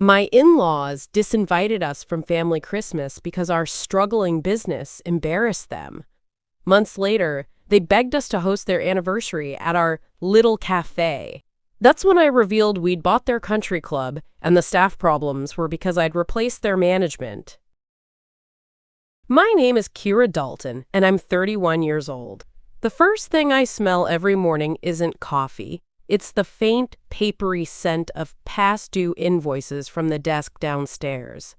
My in-laws disinvited us from family Christmas because our struggling business embarrassed them. Months later, they begged us to host their anniversary at our little cafe. That's when I revealed we'd bought their country club, and the staff problems were because I'd replaced their management. My name is Kira Dalton, and I'm 31 years old. The first thing I smell every morning isn't coffee. It's the faint, papery scent of past due invoices from the desk downstairs.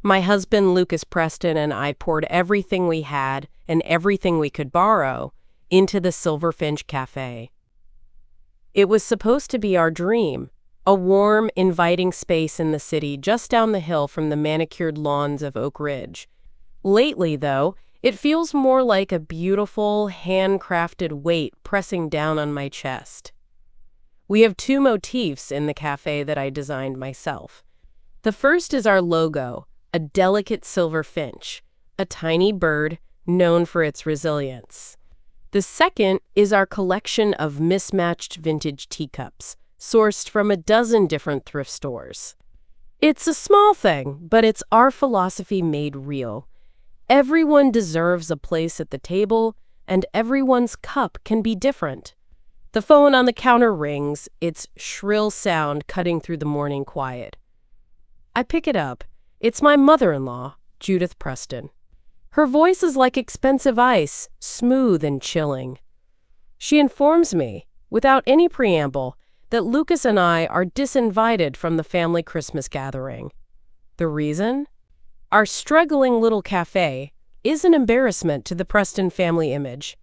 My husband, Lucas Preston, and I poured everything we had and everything we could borrow into the Silverfinch Café. It was supposed to be our dream, a warm, inviting space in the city just down the hill from the manicured lawns of Oak Ridge. Lately, though, it feels more like a beautiful, handcrafted weight pressing down on my chest. We have two motifs in the cafe that I designed myself. The first is our logo, a delicate silver finch, a tiny bird known for its resilience. The second is our collection of mismatched vintage teacups, sourced from a dozen different thrift stores. It's a small thing, but it's our philosophy made real. Everyone deserves a place at the table, and everyone's cup can be different. The phone on the counter rings, its shrill sound cutting through the morning quiet. I pick it up. It's my mother-in-law, Judith Preston. Her voice is like expensive ice, smooth and chilling. She informs me, without any preamble, that Lucas and I are disinvited from the family Christmas gathering. The reason? Our struggling little cafe is an embarrassment to the Preston family image.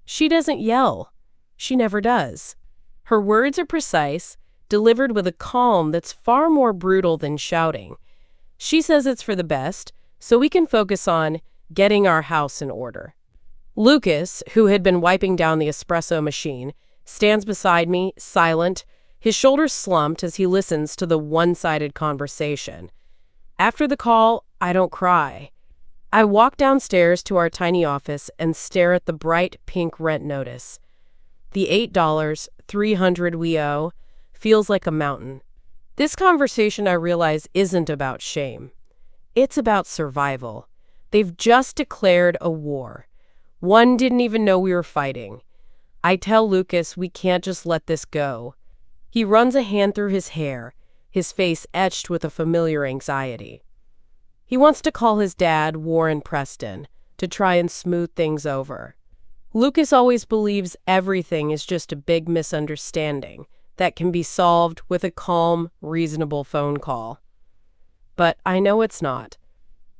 She doesn't yell. She never does. Her words are precise, delivered with a calm that's far more brutal than shouting. She says it's for the best, so we can focus on getting our house in order. Lucas, who had been wiping down the espresso machine, stands beside me, silent, his shoulders slumped as he listens to the one-sided conversation. After the call, I don't cry. I walk downstairs to our tiny office and stare at the bright pink rent notice. The $8.300 we owe feels like a mountain. This conversation, I realize, isn't about shame. It's about survival. They've just declared a war. One didn't even know we were fighting. I tell Lucas we can't just let this go. He runs a hand through his hair, his face etched with a familiar anxiety. He wants to call his dad, Warren Preston, to try and smooth things over. Lucas always believes everything is just a big misunderstanding that can be solved with a calm, reasonable phone call. But I know it's not.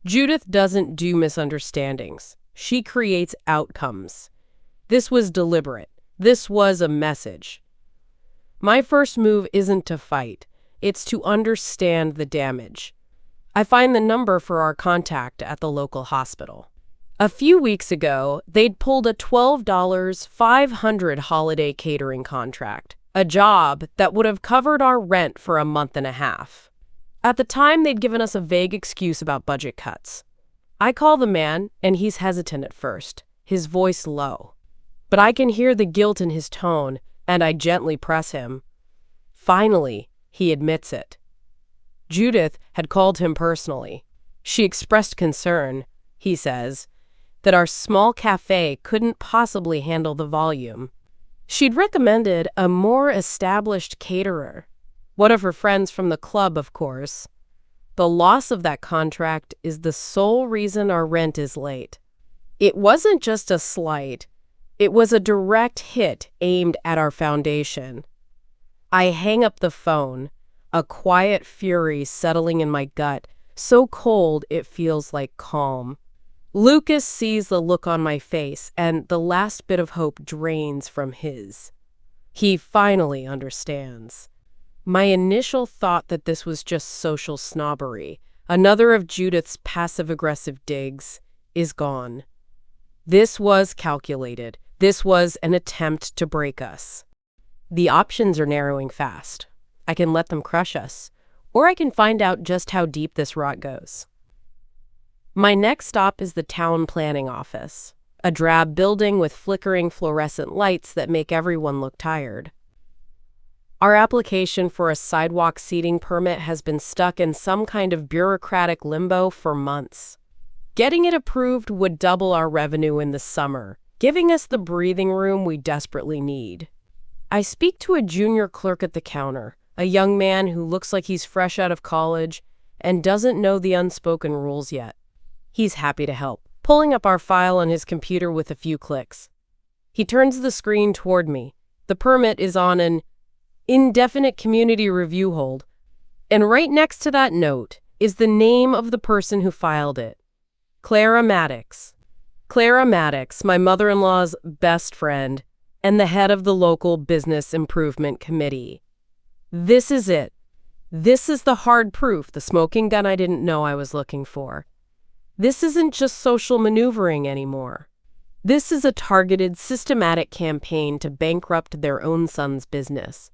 Judith doesn't do misunderstandings. She creates outcomes. This was deliberate. This was a message. My first move isn't to fight. It's to understand the damage. I find the number for our contact at the local hospital. A few weeks ago, they'd pulled a $12,500 holiday catering contract, a job that would have covered our rent for a month and a half. At the time, they'd given us a vague excuse about budget cuts. I call the man, and he's hesitant at first, his voice low. But I can hear the guilt in his tone, and I gently press him. Finally, he admits it. Judith had called him personally. She expressed concern, he says, that our small cafe couldn't possibly handle the volume. She'd recommended a more established caterer. One of her friends from the club, of course. The loss of that contract is the sole reason our rent is late. It wasn't just a slight. It was a direct hit aimed at our foundation. I hang up the phone, a quiet fury settling in my gut, so cold it feels like calm. Lucas sees the look on my face, and the last bit of hope drains from his. He finally understands. My initial thought that this was just social snobbery, another of Judith's passive-aggressive digs, is gone. This was calculated. This was an attempt to break us. The options are narrowing fast. I can let them crush us, or I can find out just how deep this rot goes. My next stop is the town planning office, a drab building with flickering fluorescent lights that make everyone look tired. Our application for a sidewalk seating permit has been stuck in some kind of bureaucratic limbo for months. Getting it approved would double our revenue in the summer, giving us the breathing room we desperately need. I speak to a junior clerk at the counter, a young man who looks like he's fresh out of college and doesn't know the unspoken rules yet. He's happy to help, pulling up our file on his computer with a few clicks. He turns the screen toward me. The permit is on an indefinite community review hold, and right next to that note is the name of the person who filed it. Clara Maddox. Clara Maddox, my mother-in-law's best friend, and the head of the local business improvement committee. This is it. This is the hard proof, the smoking gun I didn't know I was looking for. This isn't just social maneuvering anymore. This is a targeted, systematic campaign to bankrupt their own son's business,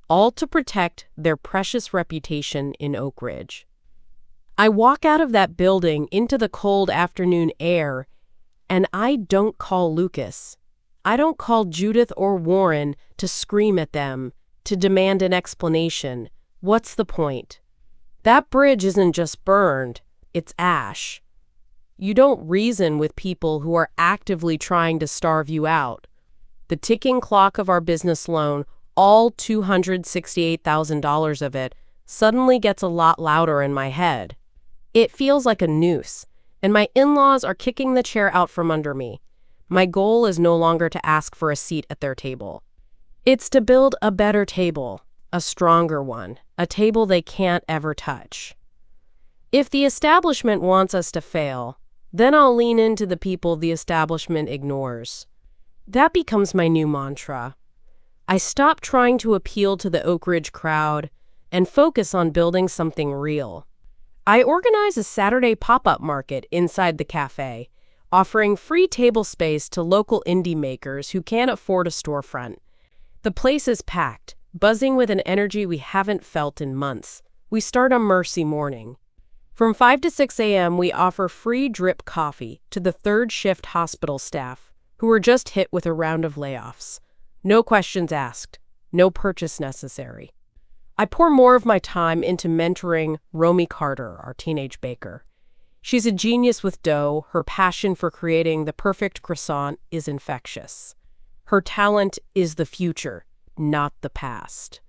all to protect their precious reputation in Oak Ridge. I walk out of that building into the cold afternoon air, and I don't call Lucas. I don't call Judith or Warren to scream at them, to demand an explanation. What's the point? That bridge isn't just burned, it's ash. You don't reason with people who are actively trying to starve you out. The ticking clock of our business loan, all $268,000 of it, suddenly gets a lot louder in my head. It feels like a noose, and my in-laws are kicking the chair out from under me. My goal is no longer to ask for a seat at their table. It's to build a better table, a stronger one, a table they can't ever touch. If the establishment wants us to fail, then I'll lean into the people the establishment ignores. That becomes my new mantra. I stop trying to appeal to the Oak Ridge crowd and focus on building something real. I organize a Saturday pop-up market inside the cafe, offering free table space to local indie makers who can't afford a storefront. The place is packed, buzzing with an energy we haven't felt in months. We start on Mercy morning. From 5 to 6 a.m., we offer free drip coffee to the third shift hospital staff, who were just hit with a round of layoffs. No questions asked, no purchase necessary. I pour more of my time into mentoring Romy Carter, our teenage baker. She's a genius with dough. Her passion for creating the perfect croissant is infectious. Her talent is the future, not the past.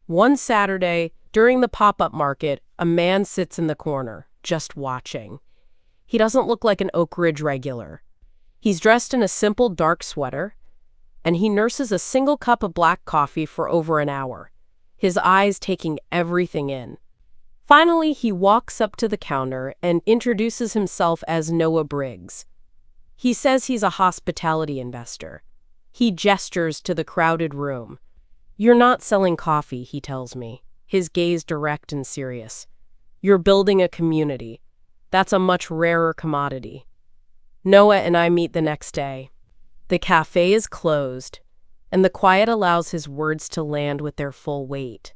One Saturday, during the pop-up market, a man sits in the corner, just watching. He doesn't look like an Oak Ridge regular. He's dressed in a simple dark sweater, and he nurses a single cup of black coffee for over an hour, his eyes taking everything in. Finally, he walks up to the counter and introduces himself as Noah Briggs. He says he's a hospitality investor. He gestures to the crowded room. "You're not selling coffee," he tells me, his gaze direct and serious. "You're building a community. That's a much rarer commodity." Noah and I meet the next day. The cafe is closed, and the quiet allows his words to land with their full weight.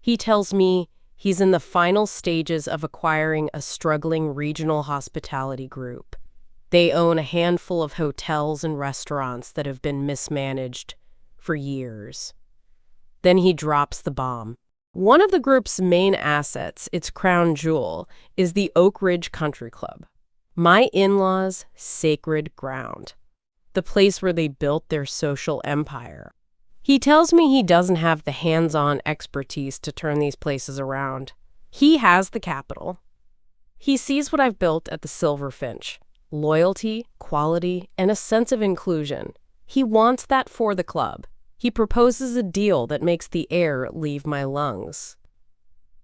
He tells me he's in the final stages of acquiring a struggling regional hospitality group. They own a handful of hotels and restaurants that have been mismanaged for years. Then he drops the bomb. One of the group's main assets, its crown jewel, is the Oak Ridge Country Club, my in-laws' sacred ground, the place where they built their social empire. He tells me he doesn't have the hands-on expertise to turn these places around. He has the capital. He sees what I've built at the Silverfinch: loyalty, quality, and a sense of inclusion. He wants that for the club. He proposes a deal that makes the air leave my lungs.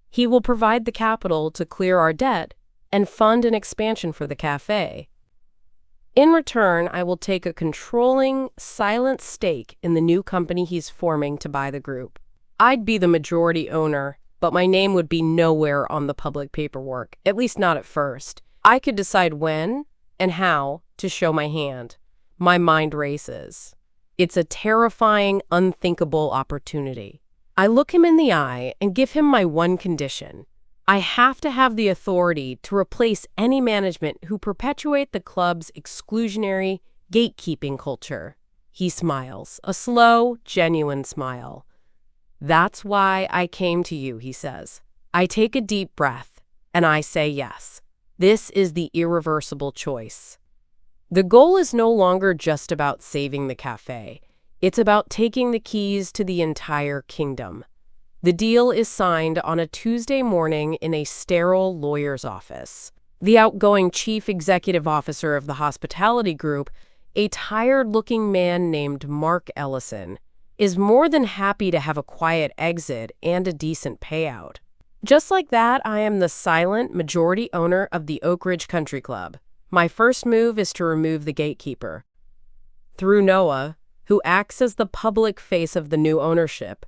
He will provide the capital to clear our debt and fund an expansion for the cafe. In return, I will take a controlling, silent stake in the new company he's forming to buy the group. I'd be the majority owner, but my name would be nowhere on the public paperwork, at least not at first. I could decide when and how to show my hand. My mind races. It's a terrifying, unthinkable opportunity. I look him in the eye and give him my one condition. I have to have the authority to replace any management who perpetuate the club's exclusionary, gatekeeping culture. He smiles, a slow, genuine smile. That's why I came to you, he says. I take a deep breath, and I say yes. This is the irreversible choice. The goal is no longer just about saving the cafe. It's about taking the keys to the entire kingdom. The deal is signed on a Tuesday morning in a sterile lawyer's office. The outgoing chief executive officer of the hospitality group, a tired-looking man named Mark Ellison, is more than happy to have a quiet exit and a decent payout. Just like that, I am the silent majority owner of the Oak Ridge Country Club. My first move is to remove the gatekeeper. Through Noah, who acts as the public face of the new ownership,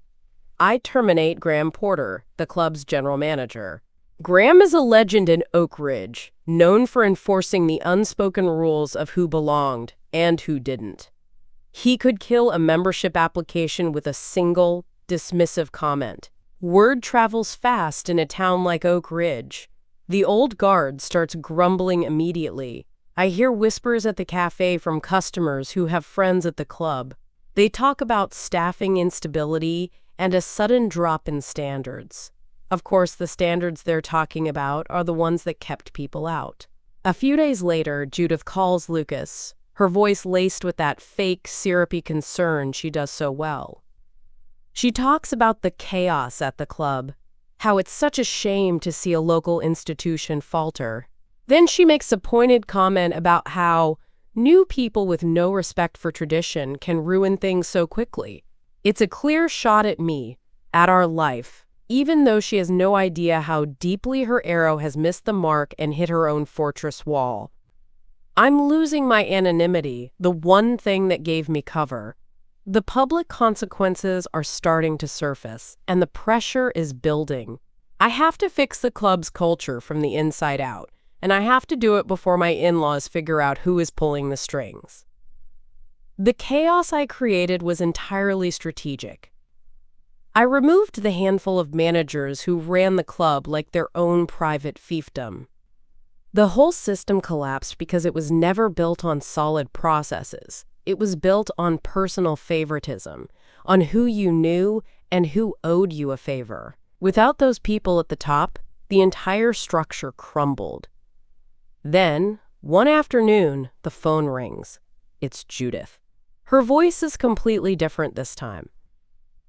I terminate Graham Porter, the club's general manager. Graham is a legend in Oak Ridge, known for enforcing the unspoken rules of who belonged and who didn't. He could kill a membership application with a single, dismissive comment. Word travels fast in a town like Oak Ridge. The old guard starts grumbling immediately. I hear whispers at the cafe from customers who have friends at the club. They talk about staffing instability and a sudden drop in standards. Of course, the standards they're talking about are the ones that kept people out. A few days later, Judith calls Lucas, her voice laced with that fake, syrupy concern she does so well. She talks about the chaos at the club, how it's such a shame to see a local institution falter. Then she makes a pointed comment about how new people with no respect for tradition can ruin things so quickly. It's a clear shot at me, at our life, even though she has no idea how deeply her arrow has missed the mark and hit her own fortress wall. I'm losing my anonymity, the one thing that gave me cover. The public consequences are starting to surface, and the pressure is building. I have to fix the club's culture from the inside out, and I have to do it before my in-laws figure out who is pulling the strings. The chaos I created was entirely strategic. I removed the handful of managers who ran the club like their own private fiefdom. The whole system collapsed because it was never built on solid processes. It was built on personal favoritism, on who you knew and who owed you a favor. Without those people at the top, the entire structure crumbled. Then, one afternoon, the phone rings. It's Judith. Her voice is completely different this time.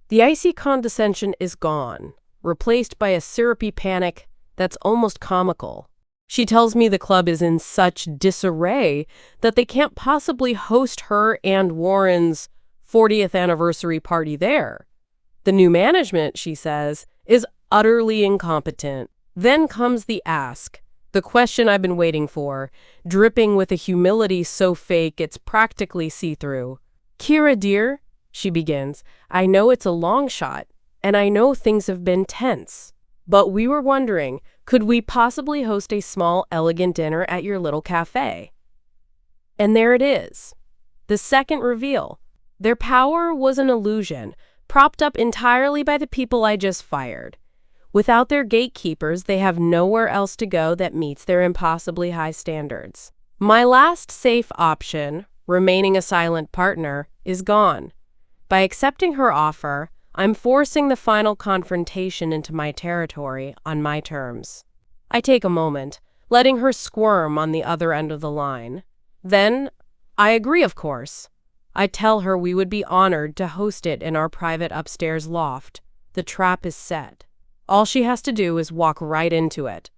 The icy condescension is gone, replaced by a syrupy panic that's almost comical. She tells me the club is in such disarray that they can't possibly host her and Warren's 40th anniversary party there. The new management, she says, is utterly incompetent. Then comes the ask, the question I've been waiting for, dripping with a humility so fake it's practically see-through. Kira, dear, she begins, I know it's a long shot, and I know things have been tense. But we were wondering, could we possibly host a small, elegant dinner at your little cafe? And there it is. The second reveal. Their power was an illusion, propped up entirely by the people I just fired. Without their gatekeepers, they have nowhere else to go that meets their impossibly high standards. My last safe option, remaining a silent partner, is gone. By accepting her offer, I'm forcing the final confrontation into my territory on my terms. I take a moment, letting her squirm on the other end of the line. Then, I agree, of course. I tell her we would be honored to host it in our private upstairs loft. The trap is set. All she has to do is walk right into it.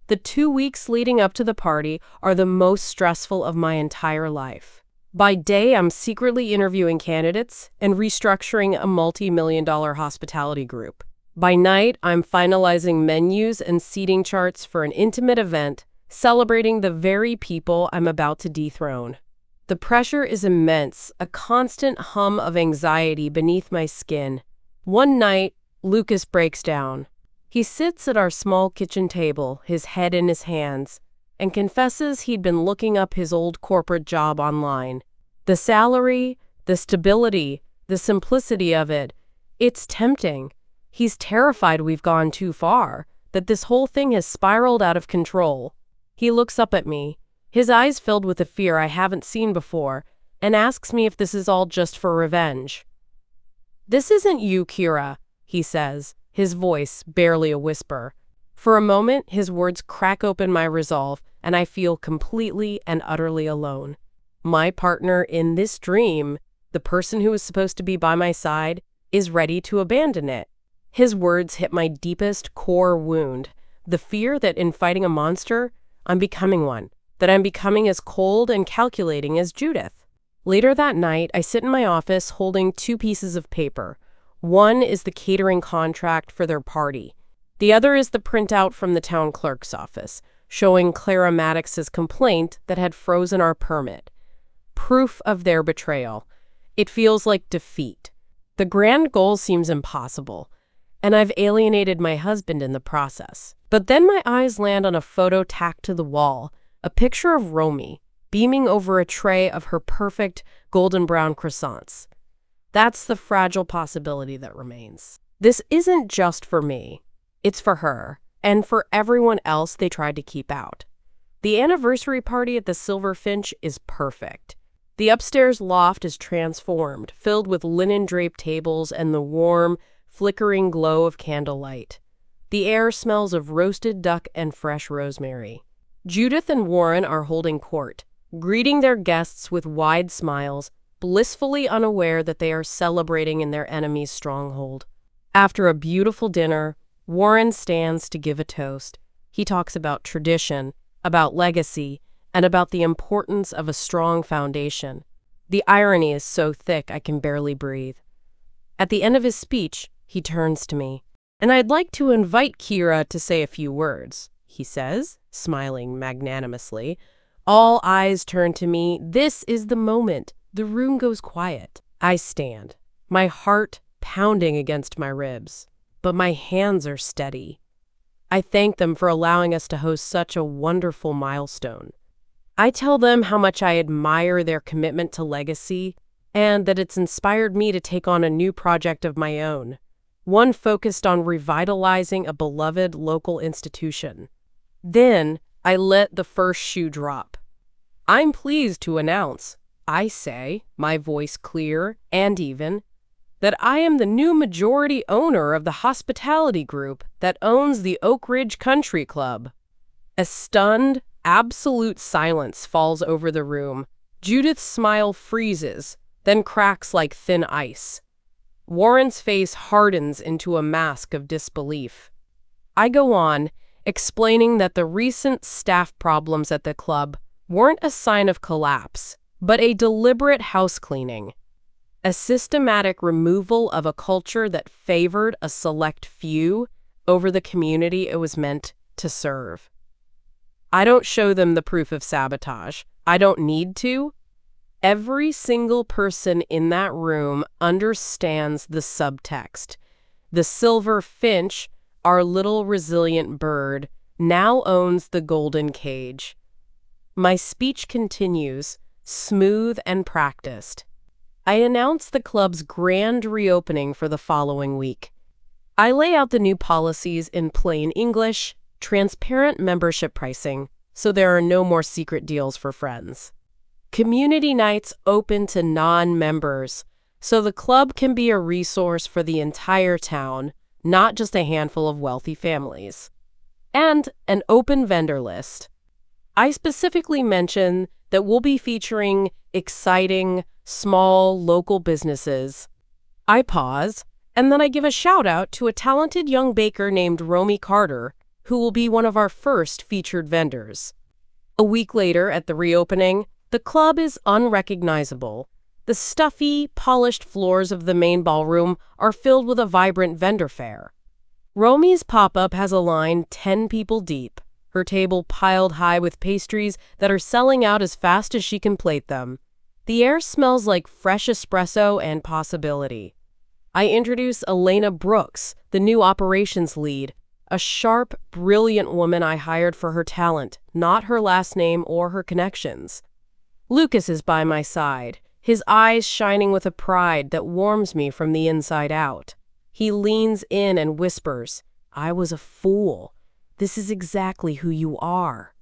The 2 weeks leading up to the party are the most stressful of my entire life. By day, I'm secretly interviewing candidates and restructuring a multi-million-dollar hospitality group. By night, I'm finalizing menus and seating charts for an intimate event celebrating the very people I'm about to dethrone. The pressure is immense, a constant hum of anxiety beneath my skin. One night, Lucas breaks down. He sits at our small kitchen table, his head in his hands, and confesses he'd been looking up his old corporate job online. The salary, the stability, the simplicity of it, it's tempting. He's terrified we've gone too far, that this whole thing has spiraled out of control. He looks up at me, his eyes filled with a fear I haven't seen before, and asks me if this is all just for revenge. This isn't you, Kira, he says, his voice barely a whisper. For a moment, his words crack open my resolve, and I feel completely and utterly alone. My partner in this dream, the person who was supposed to be by my side, is ready to abandon it. His words hit my deepest core wound, the fear that in fighting a monster, I'm becoming one, that I'm becoming as cold and calculating as Judith. Later that night, I sit in my office holding two pieces of paper. One is the catering contract for their party. The other is the printout from the town clerk's office, showing Clara Maddox's complaint that had frozen our permit. Proof of their betrayal. It feels like defeat. The grand goal seems impossible, and I've alienated my husband in the process. But then my eyes land on a photo tacked to the wall, a picture of Romy, beaming over a tray of her perfect golden brown croissants. That's the fragile possibility that remains. This isn't just for me. It's for her, and for everyone else they tried to keep out. The anniversary party at the Silver Finch is perfect. The upstairs loft is transformed, filled with linen-draped tables and the warm, flickering glow of candlelight. The air smells of roasted duck and fresh rosemary. Judith and Warren are holding court, greeting their guests with wide smiles, blissfully unaware that they are celebrating in their enemy's stronghold. After a beautiful dinner, Warren stands to give a toast. He talks about tradition, about legacy, and about the importance of a strong foundation. The irony is so thick I can barely breathe. At the end of his speech, he turns to me. "And I'd like to invite Kira to say a few words," he says, smiling magnanimously. All eyes turn to me. This is the moment. The room goes quiet. I stand, my heart pounding against my ribs, but my hands are steady. I thank them for allowing us to host such a wonderful milestone. I tell them how much I admire their commitment to legacy and that it's inspired me to take on a new project of my own, one focused on revitalizing a beloved local institution. Then I let the first shoe drop. "I'm pleased to announce," I say, my voice clear and even, "that I am the new majority owner of the hospitality group that owns the Oak Ridge Country Club." A stunned, absolute silence falls over the room. Judith's smile freezes, then cracks like thin ice. Warren's face hardens into a mask of disbelief. I go on, explaining that the recent staff problems at the club weren't a sign of collapse, but a deliberate house cleaning. A systematic removal of a culture that favored a select few over the community it was meant to serve. I don't show them the proof of sabotage. I don't need to. Every single person in that room understands the subtext. The Silver Finch, our little resilient bird, now owns the golden cage. My speech continues, smooth and practiced. I announce the club's grand reopening for the following week. I lay out the new policies in plain English, transparent membership pricing, so there are no more secret deals for friends. Community nights open to non-members, so the club can be a resource for the entire town, not just a handful of wealthy families. And an open vendor list. I specifically mention that we'll be featuring exciting, small, local businesses. I pause, and then I give a shout-out to a talented young baker named Romy Carter, who will be one of our first featured vendors. A week later, at the reopening, the club is unrecognizable. The stuffy, polished floors of the main ballroom are filled with a vibrant vendor fair. Romy's pop-up has a line 10 people deep, her table piled high with pastries that are selling out as fast as she can plate them. The air smells like fresh espresso and possibility. I introduce Elena Brooks, the new operations lead, a sharp, brilliant woman I hired for her talent, not her last name or her connections. Lucas is by my side, his eyes shining with a pride that warms me from the inside out. He leans in and whispers, "I was a fool. This is exactly who you are."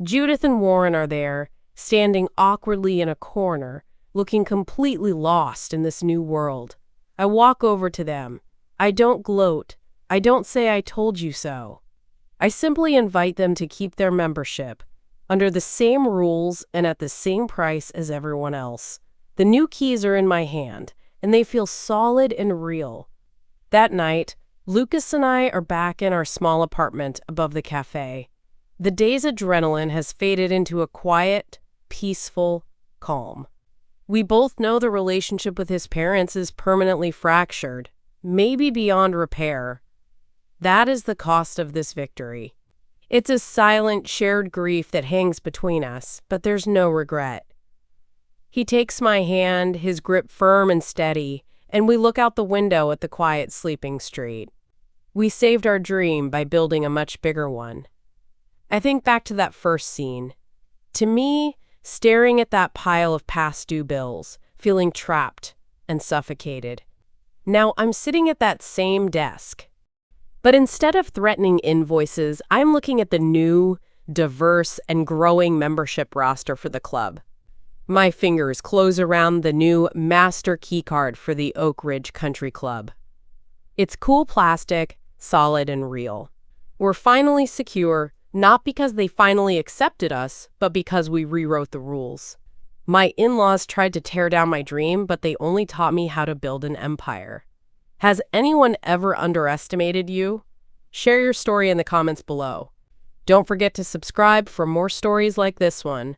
Judith and Warren are there, standing awkwardly in a corner, looking completely lost in this new world. I walk over to them. I don't gloat. I don't say I told you so. I simply invite them to keep their membership under the same rules and at the same price as everyone else. The new keys are in my hand, and they feel solid and real. That night, Lucas and I are back in our small apartment above the cafe. The day's adrenaline has faded into a quiet, peaceful calm. We both know the relationship with his parents is permanently fractured, maybe beyond repair. That is the cost of this victory. It's a silent, shared grief that hangs between us, but there's no regret. He takes my hand, his grip firm and steady, and we look out the window at the quiet sleeping street. We saved our dream by building a much bigger one. I think back to that first scene. To me, staring at that pile of past due bills, feeling trapped and suffocated. Now I'm sitting at that same desk. But instead of threatening invoices, I'm looking at the new, diverse, and growing membership roster for the club. My fingers close around the new master keycard for the Oak Ridge Country Club. It's cool plastic, solid and real. We're finally secure, not because they finally accepted us, but because we rewrote the rules. My in-laws tried to tear down my dream, but they only taught me how to build an empire. Has anyone ever underestimated you? Share your story in the comments below. Don't forget to subscribe for more stories like this one.